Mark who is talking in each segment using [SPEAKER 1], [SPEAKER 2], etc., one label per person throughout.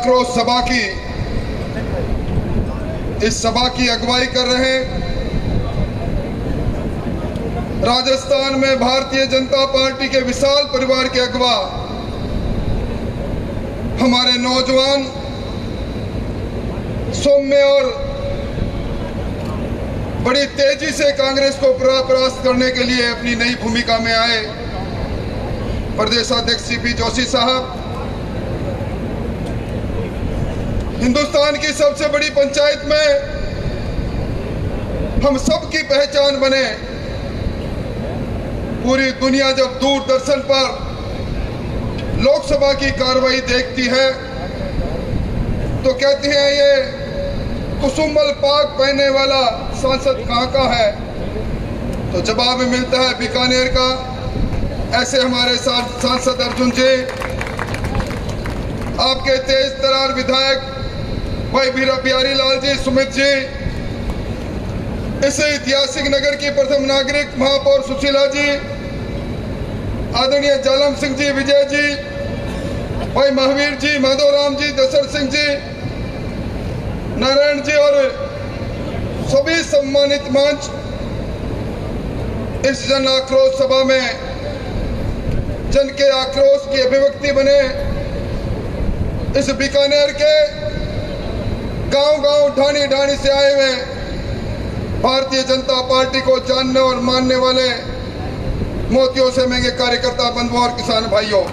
[SPEAKER 1] आक्रोश सभा की, इस सभा की अगुवाई कर रहे हैं राजस्थान में भारतीय जनता पार्टी के विशाल परिवार के अगवा हमारे नौजवान सौम्य और बड़ी तेजी से कांग्रेस को परास्त करने के लिए अपनी नई भूमिका में आए प्रदेश अध्यक्ष सीपी जोशी साहब, हिंदुस्तान की सबसे बड़ी पंचायत में हम सब की पहचान बने। पूरी दुनिया जब दूरदर्शन पर लोकसभा की कार्रवाई देखती है तो कहती है ये कुसुमल पाक पहनने वाला सांसद कहाँ का है, तो जवाब मिलता है बीकानेर का। ऐसे हमारे सांसद अर्जुन जी, आपके तेज तरार विधायक भाई बिहारी लाल जी, सुमित जी, इस ऐतिहासिक नगर की प्रथम नागरिक महापौर सुशीला जी, आदरणीय जालम सिंह जी, विजय जी, भाई महावीर जी, माधवराम जी, दशरथ सिंह जी, नारायण जी और सभी सम्मानित मंच इस जन आक्रोश सभा में जन के आक्रोश की अभिव्यक्ति बने। इस बीकानेर के गांव-गांव, ढाणी-ढाणी से आए हुए भारतीय जनता पार्टी को जानने और मानने वाले मोतियों से महंगे कार्यकर्ता बंधुओं और किसान भाइयों,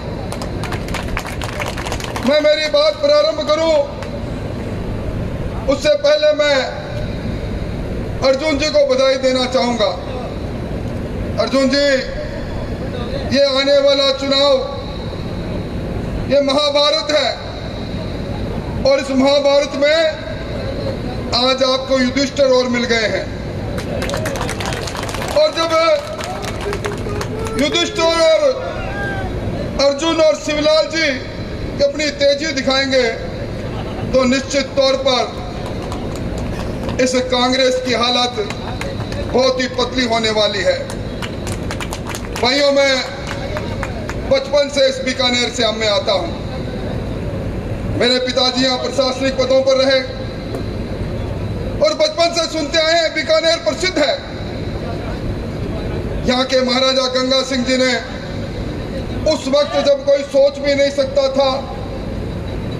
[SPEAKER 1] मैं मेरी बात प्रारंभ करूं उससे पहले मैं अर्जुन जी को बधाई देना चाहूंगा। अर्जुन जी, ये आने वाला चुनाव ये महाभारत है और इस महाभारत में आज आपको युधिष्ठिर और मिल गए हैं। और जब युधिष्ठिर और अर्जुन और शिवलाल जी अपनी तेजी दिखाएंगे तो निश्चित तौर पर इस कांग्रेस की हालत बहुत ही पतली होने वाली है। भाइयों, मैं बचपन से इस बीकानेर से में आता हूं। मेरे पिताजी यहाँ प्रशासनिक पदों पर रहे और बचपन से सुनते आए हैं बीकानेर प्रसिद्ध है। यहाँ के महाराजा गंगा सिंह जी ने उस वक्त जब कोई सोच भी नहीं सकता था,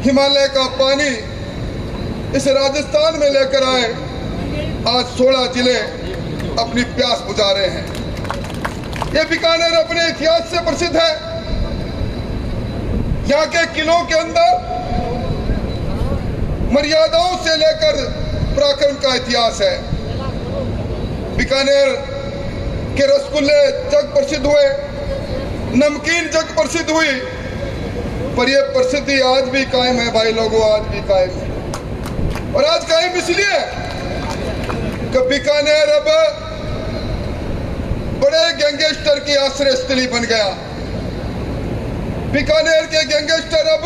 [SPEAKER 1] हिमालय का पानी इस राजस्थान में लेकर आए। आज 16 जिले अपनी प्यास बुझा रहे हैं। ये बीकानेर अपने इतिहास से प्रसिद्ध है। यहाँ के किलों के अंदर मर्यादाओं से लेकर पराक्रम का इतिहास है। बीकानेर के रसगुल्ले जग प्रसिद्ध हुए, नमकीन जग प्रसिद्ध हुई, पर यह प्रसिद्धि आज भी कायम है भाई लोगों, आज भी कायम है। और आज कायम इसलिए कि बीकानेर अब बड़े गैंगस्टर की आश्रय स्थली बन गया। बीकानेर के गैंगस्टर अब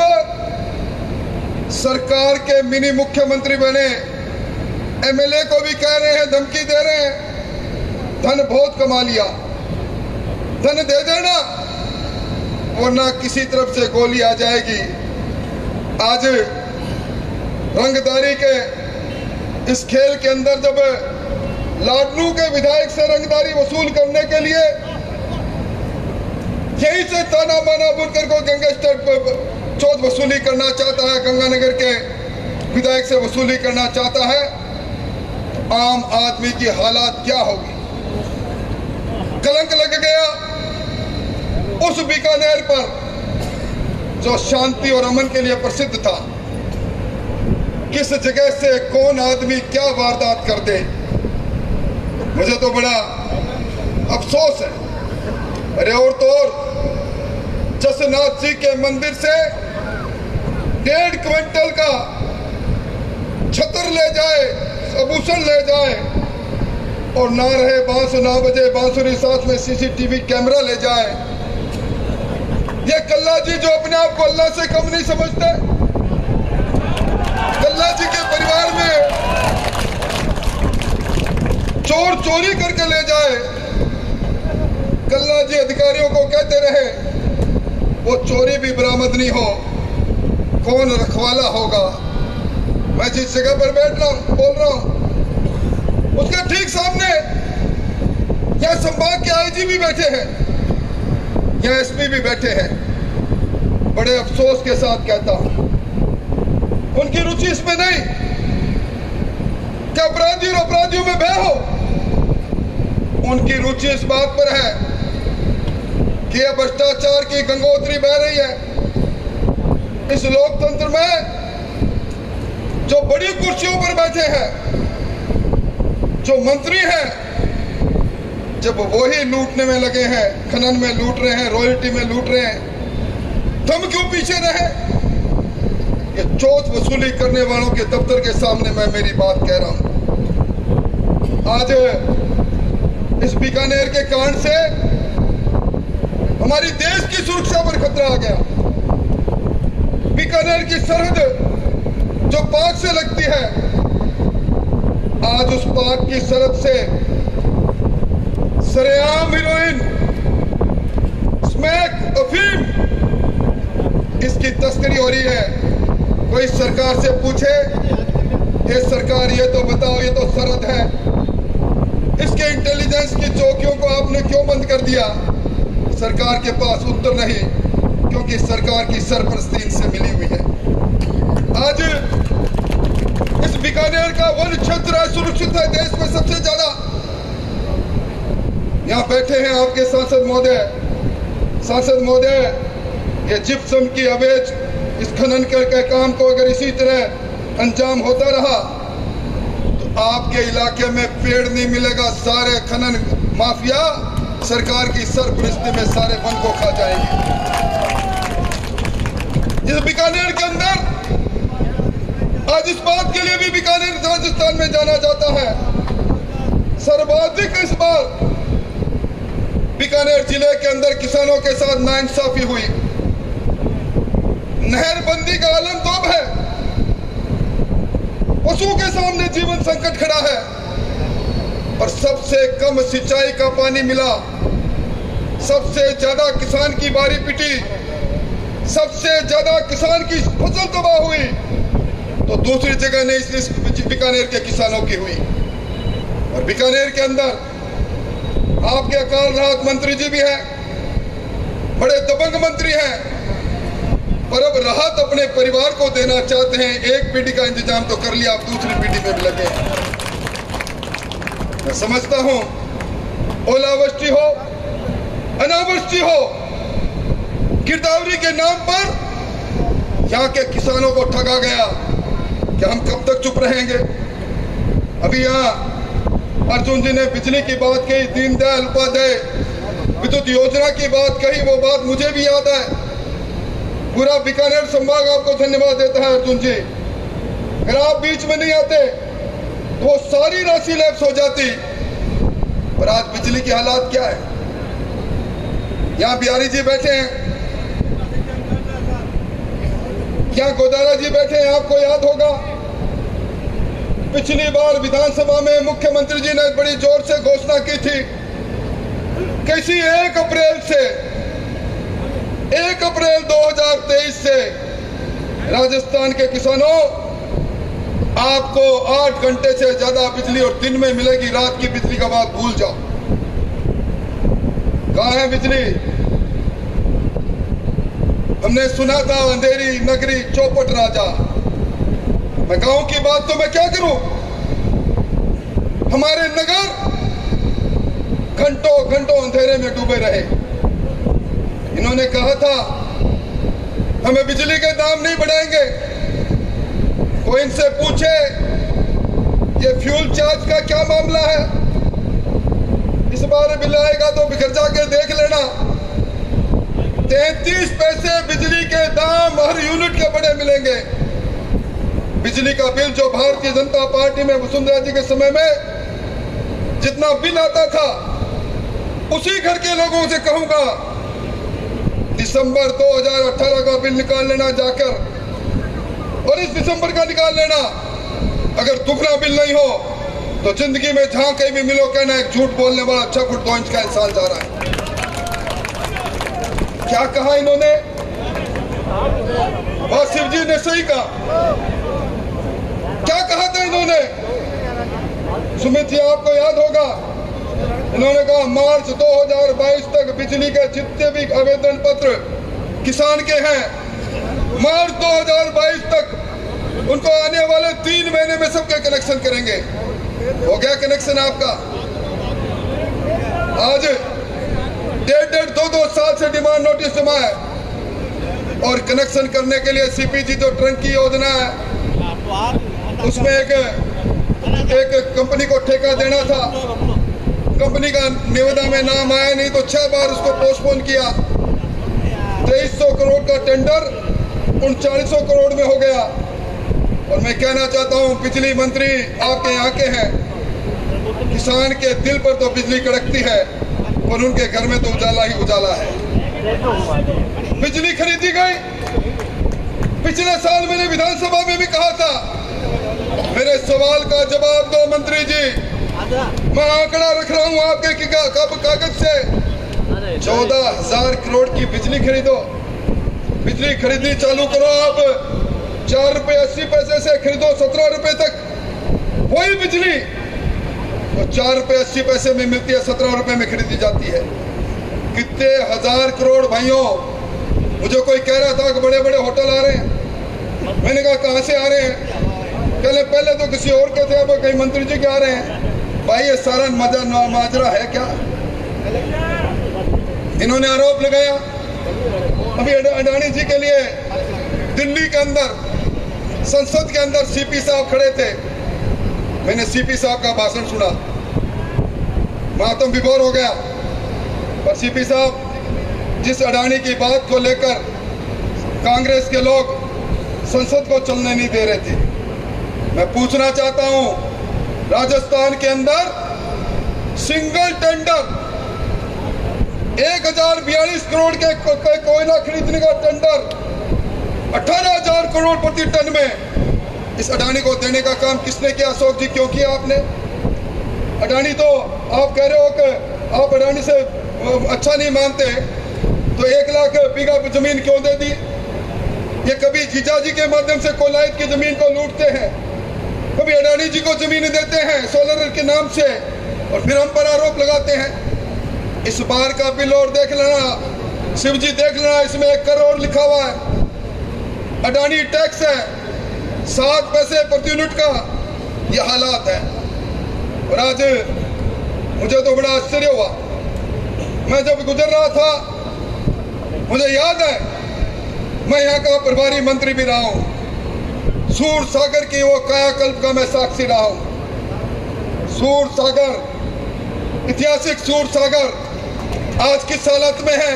[SPEAKER 1] सरकार के मिनी मुख्यमंत्री बने। एमएलए को भी कह रहे हैं, धमकी दे रहे हैं, धन बहुत कमा लिया, धन दे देना वरना किसी तरफ से गोली आ जाएगी। आज रंगदारी के इस खेल के अंदर जब लाडनू के विधायक से रंगदारी वसूल करने के लिए यहीं से ताना बाना बुनकर को गैंगस्टर चौथ वसूली करना चाहता है, गंगानगर के विधायक से वसूली करना चाहता है, आम आदमी की हालत क्या होगी। कलंक लग गया उस बीकानेर पर जो शांति और अमन के लिए प्रसिद्ध था। किस जगह से कौन आदमी क्या वारदात कर दे, मुझे तो बड़ा अफसोस है। अरे और तो और जसनाथ जी के मंदिर से 1.5 क्विंटल का छतर ले जाए, आभूषण ले जाए और ना रहे बांसुरी, ना बजे बांसुरी, साथ में सीसीटीवी कैमरा ले जाए। ये कल्ला जी जो अपने आप को अल्लाह से कम नहीं समझते, कल्ला जी के परिवार में चोर चोरी करके ले जाए। कल्ला जी अधिकारियों को कहते रहे वो चोरी भी बरामद नहीं हो, कौन रखवाला होगा। मैं जिस जगह पर बैठ रहा हूँ, बोल रहा हूँ, उसके ठीक सामने यहाँ संभाग के आईजी भी बैठे हैं, यहाँ एसपी भी बैठे हैं। बड़े अफसोस के साथ कहता हूँ, उनकी रुचि इसमें नहीं कि अपराधी और अपराधियों में भय हो। उनकी रुचि इस बात पर है कि यह भ्रष्टाचार की गंगोत्री बह रही है। इस लोकतंत्र में जो बड़ी कुर्सियों पर बैठे हैं, जो मंत्री हैं, जब वही लूटने में लगे हैं, खनन में लूट रहे हैं, रॉयल्टी में लूट रहे हैं, तो हम क्यों पीछे रहे? ये चोट वसूली करने वालों के दफ्तर के सामने मैं मेरी बात कह रहा हूं। आज इस बीकानेर के कांड से हमारी देश की सुरक्षा पर खतरा आ गया। बीकानेर की सरहद जो पाक से लगती है, आज उस पाक की सरहद से सरेआम हीरोइन, स्मैक, अफीम, इसकी तस्करी हो रही है। कोई सरकार से पूछे, ये सरकार ये तो बताओ, ये तो सरहद है, इसके इंटेलिजेंस की चौकियों को आपने क्यों बंद कर दिया? सरकार के पास उत्तर नहीं, क्योंकि सरकार की सरपरस्ती इनसे मिली हुई है। आज इस बीकानेर का वन क्षेत्र सुरक्षित है देश में सबसे ज्यादा। यहाँ बैठे हैं आपके सांसद महोदय, ये जिप्सम की अवैध इस खनन के काम को अगर इसी तरह अंजाम होता रहा तो आपके इलाके में पेड़ नहीं मिलेगा। सारे खनन माफिया सरकार की सरपरस्ती में सारे वन को खा जाएंगे। इस बीकानेर के अंदर आज इस बात के लिए भी बीकानेर राजस्थान में जाना जाता है, सर्वाधिक इस बार बीकानेर जिले के अंदर किसानों के साथ नाइंसाफी हुई। नहरबंदी का आलम तोब है, पशु के सामने जीवन संकट खड़ा है और सबसे कम सिंचाई का पानी मिला, सबसे ज्यादा किसान की बारी पिटी, सबसे ज्यादा किसान की फसल तबाह हुई, तो दूसरी जगह नहीं इस बीकानेर के किसानों की हुई। और बीकानेर के अंदर आपके अकाल राहत मंत्री जी भी हैं, बड़े दबंग मंत्री हैं, पर अब राहत अपने परिवार को देना चाहते हैं। एक पीढ़ी का इंतजाम तो कर लिया, आप दूसरी पीढ़ी में भी लगे हैं। मैं समझता हूं ओलावृष्टि हो, अनावृष्टि हो, गिरदावरी के नाम पर यहाँ के किसानों को ठगा गया। क्या हम कब तक चुप रहेंगे? अभी यहाँ अर्जुन जी ने बिजली की बात कही, दीनदयाल उपाध्याय विद्युत योजना की बात कही, वो बात मुझे भी याद है। पूरा बीकानेर संभाग आपको धन्यवाद देता है अर्जुन जी। अगर आप बीच में नहीं आते तो वो सारी राशि लैप्स हो जाती। पर आज बिजली की हालात क्या है? यहाँ बिहारी जी बैठे हैं, यहाँ गोदारा जी बैठे हैं। आपको याद होगा पिछली बार विधानसभा में मुख्यमंत्री जी ने बड़ी जोर से घोषणा की थी कि इसी 1 अप्रैल 2023 से राजस्थान के किसानों आपको 8 घंटे से ज्यादा बिजली और दिन में मिलेगी। रात की बिजली का बात भूल जाओ। कहां है बिजली? हमने सुना था अंधेरी नगरी चौपट राजा। मैं गांव की बात तो मैं क्या करूं? हमारे नगर घंटों घंटों अंधेरे में डूबे रहे। इन्होंने कहा था हमें बिजली के दाम नहीं बढ़ाएंगे। कोई इनसे पूछे ये फ्यूल चार्ज का क्या मामला है? इस बार बिल आएगा तो बिखर जाके देख लेना। 33 पैसे बिजली के दाम हर यूनिट के बड़े मिलेंगे। बिजली का बिल जो भारतीय जनता पार्टी में वसुंधरा जी के समय में जितना बिल आता था, उसी घर के लोगों से कहूंगा दिसंबर 2018 का बिल निकाल लेना जाकर और इस दिसंबर का निकाल लेना। अगर दुगना बिल नहीं हो तो जिंदगी में जहां कहीं भी मिलो कहना एक झूठ बोलने वाला 6 फुट 2 इंच का इंसान जा रहा है। क्या कहा इन्होंने? और शिव जी ने सही कहा। क्या कहा था इन्होंने? सुमित जी आपको याद होगा, इन्होंने कहा मार्च 2022 तक बिजली के जितने भी आवेदन पत्र किसान के हैं, मार्च 2022 तक उनको आने वाले 3 महीने में सबके कनेक्शन करेंगे। हो गया कनेक्शन आपका? आज 1.5 2 साल से डिमांड नोटिस जमा है और कनेक्शन करने के लिए सीपीजी जो टंकी योजना है उसमें एक कंपनी को ठेका देना था। कंपनी का निविदा में नाम आया नहीं तो 6 बार उसको पोस्टपोन किया। 2300 करोड़ का टेंडर 3900 करोड़ में हो गया। और मैं कहना चाहता हूं बिजली मंत्री आपके यहाँ के हैं, किसान के दिल पर तो बिजली कड़कती है और उनके घर में तो उजाला ही उजाला है। बिजली खरीदी गई। पिछले साल मैंने विधानसभा में भी कहा था, मेरे सवाल का जवाब दो मंत्री जी। मैं आंकड़ा रख रहा हूं आपके कागज से, 14,000 करोड़ की बिजली खरीदो। बिजली खरीदनी चालू करो आप। 4 रुपए 80 पैसे से खरीदो 17 रुपए तक। वही बिजली तो 4 रुपए 80 पैसे में मिलती है, 17 रुपए में खरीदी जाती है। कितने हजार करोड़ भाइयों। मुझे कोई कह रहा था कि बड़े बड़े होटल आ रहे हैं। मैंने कहा कहां से आ रहे हैं? पहले तो किसी और के थे, अब कई मंत्री जी के आ रहे हैं। भाई ये सारा माजरा है क्या? इन्होंने आरोप लगाया। अभी अडानी जी के लिए दिल्ली के अंदर संसद के अंदर सीपी साहब खड़े थे। मैंने सीपी साहब का भाषण सुना, मातम विभोर हो गया। पर सीपी साहब जिस अडानी की बात को लेकर कांग्रेस के लोग संसद को चलने नहीं दे रहे थे, मैं पूछना चाहता हूं, राजस्थान के अंदर सिंगल टेंडर 1042 करोड़ के कोयला खरीदने का टेंडर 18,000 करोड़ प्रति टन में इस अडानी को देने का काम किसने किया? अशोक जी क्यों किया आपने? अडानी तो आप कह रहे हो कि आप अडानी से अच्छा नहीं मानते, तो 1 लाख बीघा जमीन क्यों दे दी? ये कभी जीजाजी के माध्यम से कोलायत की जमीन को लूटते हैं, कभी अडानी जी को जमीन देते हैं सोलर के नाम से और फिर हम पर आरोप लगाते हैं। इस बार का बिल और देख लेना, शिव जी देख लेना, इसमें 1 करोड़ लिखा हुआ है। अडानी टैक्स है 7 पैसे प्रति यूनिट का, यह हालात है। और आज मुझे तो बड़ा आश्चर्य हुआ, मैं जब गुजर रहा था, मुझे याद है मैं यहाँ का प्रभारी मंत्री भी रहा हूँ। सूर सागर की वो कायाकल्प का मैं साक्षी रहा हूँ। सूर सागर, ऐतिहासिक सूर सागर आज किस हालत में है,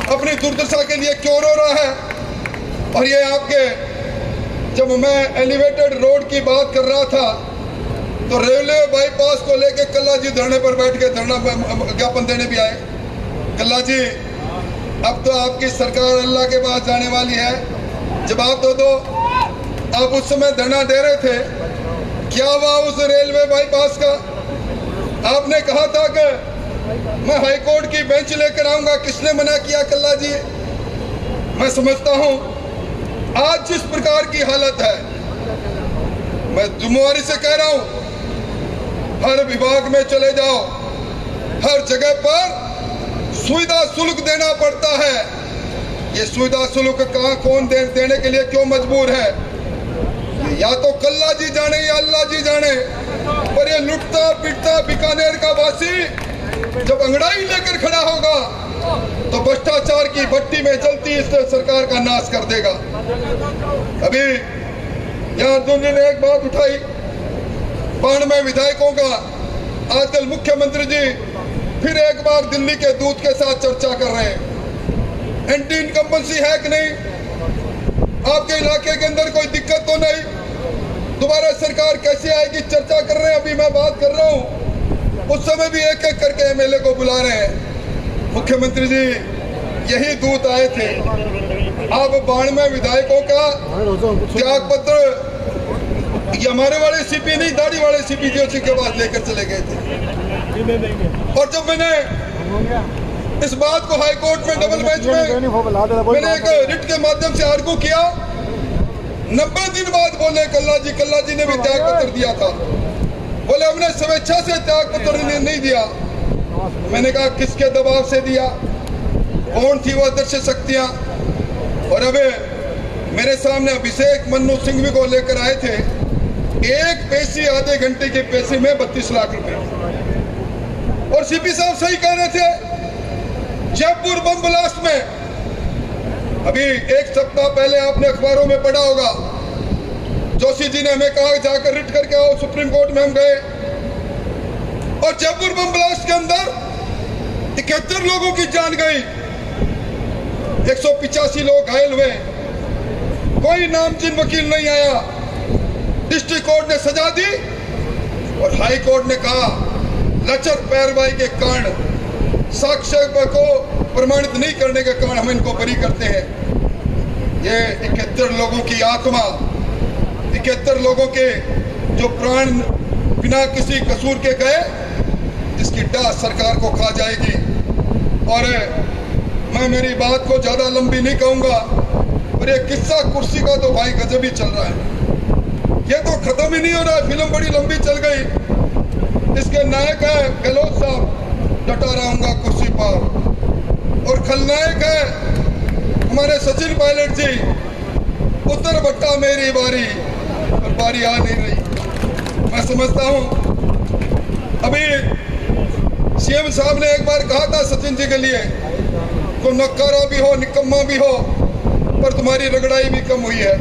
[SPEAKER 1] अपनी दुर्दशा के लिए क्यों रो रहा है? और ये आपके, जब मैं एलिवेटेड रोड की बात कर रहा था तो रेलवे बाईपास को लेके कल्ला जी धरने पर बैठ के धरना ज्ञापन देने भी आए। कल्ला जी अब तो आपकी सरकार अल्लाह के पास जाने वाली है, जवाब तो दो। आप उस समय धरना दे रहे थे, क्या हुआ उस रेलवे बाईपास का? आपने कहा था कि मैं हाईकोर्ट की बेंच लेकर आऊंगा, किसने मना किया कल्ला जी? मैं समझता हूं आज जिस प्रकार की हालत है, मैं जिम्मेवारी से कह रहा हूं, हर विभाग में चले जाओ, हर जगह पर सुविधा शुल्क देना पड़ता है। ये सुविधा शुल्क कहां कौन देने के लिए क्यों मजबूर है? या तो कल्ला जी जाने या अल्लाह जी जाने, पर ये लुटता पिटता बीकानेर का वासी जब अंगड़ाई लेकर खड़ा होगा तो भ्रष्टाचार की भट्टी में जलती इस सरकार का नाश कर देगा। अभी यहाँ अर्जुन जी ने एक बात उठाई, 92 विधायकों का। आजकल मुख्यमंत्री जी फिर एक बार दिल्ली के दूत के साथ चर्चा कर रहे हैं। एंटी इनकम्बेंसी है कि नहीं? आपके इलाके के अंदर कोई दिक्कत तो नहीं? दोबारा सरकार कैसे आएगी चर्चा कर रहे हैं। अभी मैं बात कर रहा हूँ, उस समय भी एक एक करके एमएलए को बुला रहे हैं। मुख्यमंत्री जी यही दूत आए थे। अब 92 विधायकों का त्याग पत्र ये हमारे वाले सीपी नहीं, दाढ़ी वाले सीपी जी के पास लेकर चले गए थे। और जब मैंने इस बात को हाई कोर्ट में डबल बेंच में मैंने एक रिट के माध्यम से आर्गू किया। 90 दिन बाद बोले कल्ला जी ने भी त्याग पत्र दिया था। बोले हमने स्वेच्छा से त्याग पत्र नहीं दिया। मैंने कहा किसके दबाव से दिया, कौन थी वो अदृश्य शक्तियां। और अब मेरे सामने अभिषेक मनु सिंघवी को लेकर आए थे, एक पेशी आधे घंटे की पेशी में 32 लाख रुपए। और सीपी साहब सही कह रहे थे, जयपुर बम ब्लास्ट में अभी एक सप्ताह पहले आपने अखबारों में पढ़ा होगा, जोशी जी ने हमें कहा जाकर रिट करके आओ। सुप्रीम कोर्ट में हम गए और जयपुर बम ब्लास्ट के अंदर 71 लोगों की जान गई, 185 लोग घायल हुए, कोई नामचीन वकील नहीं आया। डिस्ट्रिक्ट कोर्ट ने सजा दी और हाई कोर्ट ने कहा लचर पैरवाई के कारण, साक्ष्य को प्रमाणित नहीं करने के कारण हम इनको बरी करते हैं। ये 71 लोगों की आत्मा, 71 लोगों के जो प्राण बिना किसी कसूर के गए, इसकी डाह सरकार को खा जाएगी। और मैं मेरी बात को ज्यादा लंबी नहीं कहूंगा। और ये किस्सा कुर्सी का तो भाई गजब ही चल रहा है, ये तो खत्म ही नहीं हो रहा है। फिल्म बड़ी लंबी चल गई। इसके नायक है गहलोत साहब, डटा रहूंगा कुर्सी पर। और खलनायक है हमारे सचिन पायलट जी, उत्तर बट्टा मेरी बारी, और बारी आ नहीं रही। मैं समझता हूं अभी सीएम साहब ने एक बार कहा था सचिन जी के लिए, तो नक्कारा भी हो निकम्मा भी हो, पर तुम्हारी रगड़ाई भी कम हुई है।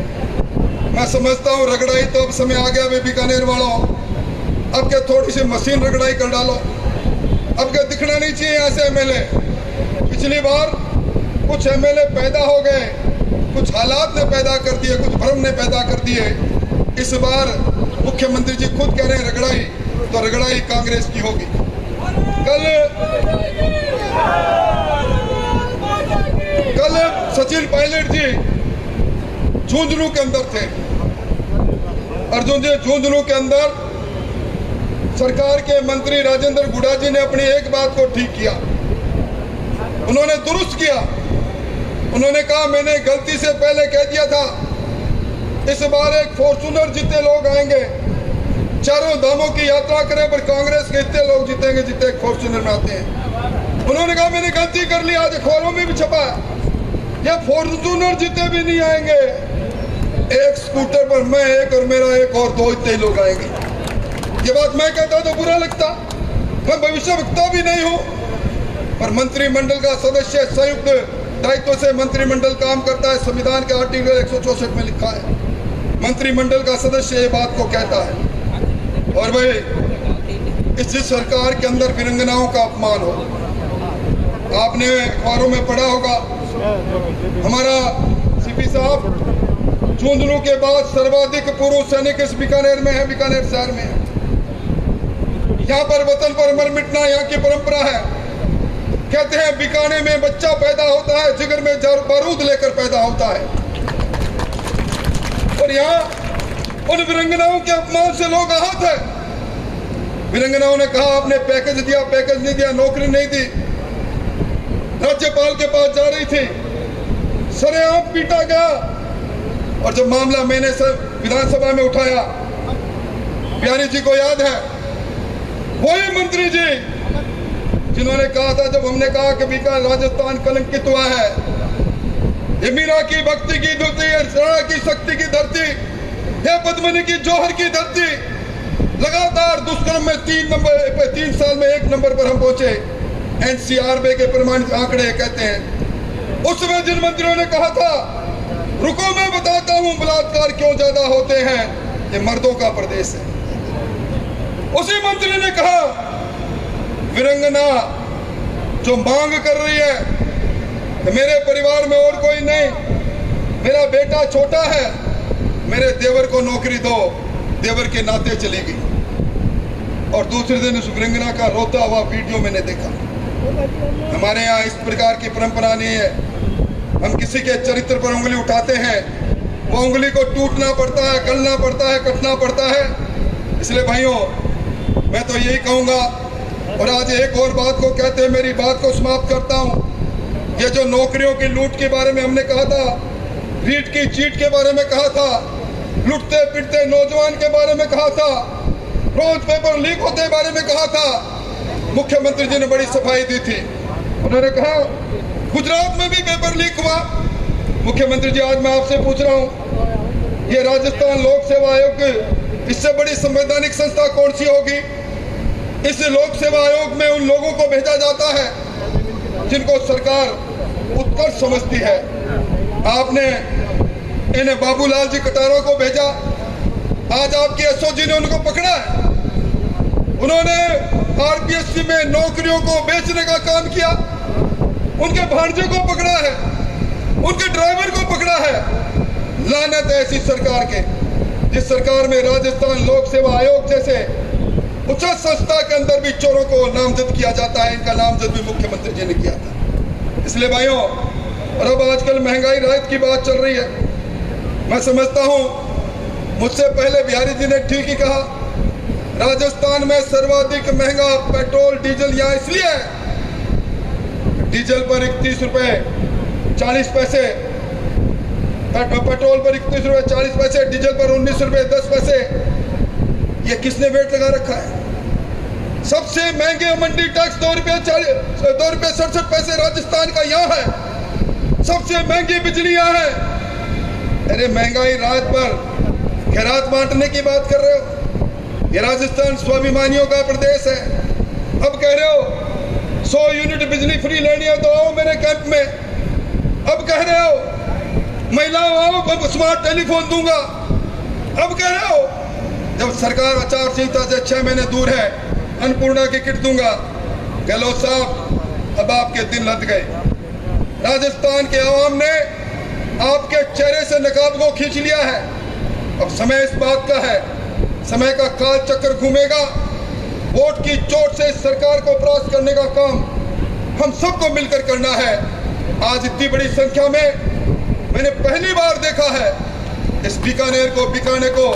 [SPEAKER 1] मैं समझता हूँ रगड़ाई तो अब समय आ गया वे बीकानेर वालों, अब क्या थोड़ी सी मशीन रगड़ाई कर डालो। अब क्या दिखना नहीं चाहिए यहाँ से एमएलए। पिछली बार कुछ एमएलए पैदा हो गए, कुछ हालात ने पैदा कर दिए, कुछ भ्रम ने पैदा कर दिए। इस बार मुख्यमंत्री जी खुद कह रहे हैं रगड़ाई, तो रगड़ाई कांग्रेस की होगी। कल सचिन पायलट जी झुंझुनू के अंदर थे। अर्जुन जी झुंझुनू के अंदर सरकार के मंत्री राजेंद्र गुड़ा जी ने अपनी एक बात को ठीक किया, उन्होंने दुरुस्त किया। उन्होंने कहा मैंने गलती से पहले कह दिया था, इस बार एक फॉर्चूनर जितने लोग आएंगे, चारों धामों की यात्रा करें, पर कांग्रेस के इतने लोग जीतेंगे जितने एक फॉर्चूनर में आते हैं। उन्होंने कहा मैंने गलती कर ली, आज अखबारों में भी छपा है, ये फॉर्चूनर जितने भी नहीं आएंगे, एक स्कूटर पर मैं एक और मेरा एक और दो, इतने लोग आएंगे। ये बात मैं कहता तो बुरा लगता, मैं भविष्यवक्ता भी नहीं हूं, पर मंत्रिमंडल का सदस्य संयुक्त दायित्व से मंत्रिमंडल काम करता है। संविधान के आर्टिकल 164 में लिखा है मंत्रिमंडल का सदस्य ये बात को कहता है। और भाई इस सरकार के अंदर वीरंगनाओं का अपमान हो, आपने अखबारों में पढ़ा होगा, हमारा सीपी साहब झुंझुनू के बाद सर्वाधिक पूर्व सैनिक इस बीकानेर में है, बीकानेर शहर में है। यहाँ पर वतन पर मर मिटना यहाँ की परंपरा है। कहते हैं बीकानेर में बच्चा पैदा होता है, जिगर में बारूद लेकर पैदा होता है। और यहाँ उन वीरंगनाओं के अपमान से लोग आहत है। वीरंगनाओं ने कहा आपने पैकेज दिया, पैकेज नहीं दिया, नौकरी नहीं दी। राज्यपाल के पास जा रही थी, सरेआम पीटा गया। और जब मामला मैंने विधानसभा में उठाया, प्यारी जी को याद है, वही मंत्री जी जिन्होंने कहा था, जब हमने कहा कि बीकानेर राजस्थान कलंकित हुआ है, ये मीरा की भक्ति की धरती है, राणा की शक्ति की धरती है, पद्मिनी की जौहर की धरती। लगातार दुष्कर्म में 3 साल में 1 नंबर पर हम पहुंचे। एनसीआरबी के प्रमाणित आंकड़े कहते हैं। उस समय जिन मंत्रियों ने कहा था रुको मैं बताता हूं बलात्कार क्यों ज्यादा होते हैं, ये मर्दों का प्रदेश है, उसी मंत्री ने कहा वीरंगना जो मांग कर रही है कि मेरे परिवार में और कोई नहीं, मेरा बेटा छोटा है, मेरे देवर को नौकरी दो, देवर के नाते चली गई। और दूसरे दिन उस वीरंगना का रोता हुआ वीडियो मैंने देखा। हमारे यहाँ इस प्रकार की परंपरा नहीं है, हम किसी के चरित्र पर उंगली उठाते हैं, वो उंगली को टूटना पड़ता है, गलना पड़ता है, कटना पड़ता है। इसलिए भाइयों मैं तो यही कहूँगा और आज एक और बात को कहते हैं मेरी बात को समाप्त करता हूं। ये जो नौकरियों की लूट के बारे में हमने कहा था, रीट की चीट के बारे में कहा था, लुटते पिटते नौजवान के बारे में कहा था, रोज पेपर लीक होते बारे में कहा था, मुख्यमंत्री जी ने बड़ी सफाई दी थी। उन्होंने कहा गुजरात में भी पेपर लीक हुआ। मुख्यमंत्री जी, आज मैं आपसे पूछ रहा हूं, ये राजस्थान लोक सेवा आयोग, इससे बड़ी संवैधानिक संस्था कौन सी होगी? इस लोक सेवा आयोग में उन लोगों को भेजा जाता है जिनको सरकार उत्कर्ष समझती है। आपने इन्हें बाबूलाल जी कटारों को भेजा, आज आपकी एसओजी ने उनको पकड़ा है। उन्होंने आरपीएससी में नौकरियों को बेचने का काम किया, उनके भांजे को पकड़ा है, उनके ड्राइवर को पकड़ा है। लानत है ऐसी सरकार के, जिस सरकार में राजस्थान लोक सेवा आयोग जैसे उच्च संस्था के अंदर भी चोरों को नामजद किया जाता है। इनका नामजद भी मुख्यमंत्री जी ने किया था। इसलिए भाइयों, और अब आजकल महंगाई राहत की बात चल रही है, मैं समझता हूं मुझसे पहले बिहारी जी ने ठीक ही कहा, राजस्थान में सर्वाधिक महंगा पेट्रोल डीजल यहाँ इसलिए है, डीजल पर 31 रुपए 40 पैसे, पेट्रोल पर 31 रुपए 40 पैसे, डीजल पर 19 रुपए 10 पैसे। ये किसने वेट लगा रखा है? सबसे महंगे मंडी टैक्स 2 रुपए 67 पैसे राजस्थान का यहाँ है। सबसे महंगी बिजली यहाँ है। अरे महंगाई राहत पर खैरात बांटने की बात कर रहे हो? ये राजस्थान स्वाभिमानियों का प्रदेश है। अब कह रहे हो 100 यूनिट बिजली फ्री लेनी है तो आओ मेरे कैंप में। अब कह रहे हो महिलाओं आओ, मैं स्मार्ट टेलीफोन दूंगा। अब कह रहे हो जब सरकार आचार संहिता से 6 महीने दूर है, अन्नपूर्णा की किट दूंगा। गहलोत साहब, अब आपके दिन लद गए। राजस्थान के आवाम ने आपके चेहरे से नकाब को खींच लिया है। अब समय इस बात का है, समय का काल चक्र घूमेगा। वोट की चोट से इस सरकार को परास्त करने का काम हम सबको मिलकर करना है। आज इतनी बड़ी संख्या में मैंने पहली बार देखा है इस बीकानेर को, बीकानेर को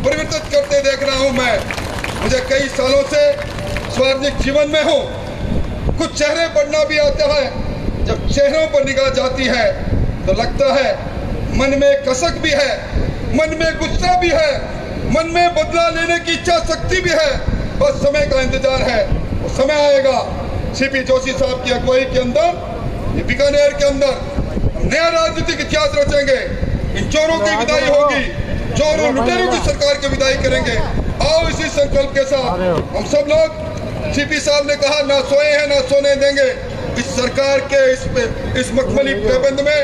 [SPEAKER 1] परिवर्तित करते देख रहा हूं मैं। मुझे कई सालों से सार्वजनिक जीवन में हूं, कुछ चेहरे पढ़ना भी आता है। जब चेहरों पर निगाह जाती है तो लगता है मन में कसक भी है, मन में गुस्सा भी है, मन में बदला लेने की इच्छा शक्ति भी है। बस समय का इंतजार है, वो समय आएगा। सीपी जोशी साहब की अगुवाई के अंदर, ये बीकानेर के अंदर हम नया राजनीतिक इतिहास रचेंगे। इन चोरों की विदाई होगी, चोरों लुटेरों की सरकार की विदाई करेंगे। आओ इसी संकल्प के साथ हम सब लोग, सीपी साहब ने कहा ना सोए हैं ना सोने देंगे। इस सरकार के इस मखमली प्रबंध में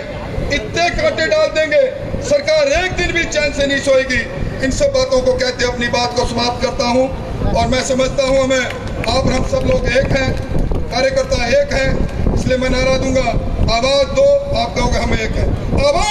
[SPEAKER 1] इतने कांटे डाल देंगे, सरकार एक दिन भी चैन से नहीं सोएगी। इन सब बातों को कहते अपनी बात को समाप्त करता हूं। और मैं समझता हूं हमें, आप हम सब लोग एक हैं, कार्यकर्ता एक हैं, इसलिए मैं नारा दूंगा, आवाज दो, आप कहोगे हम एक हैं। आवाज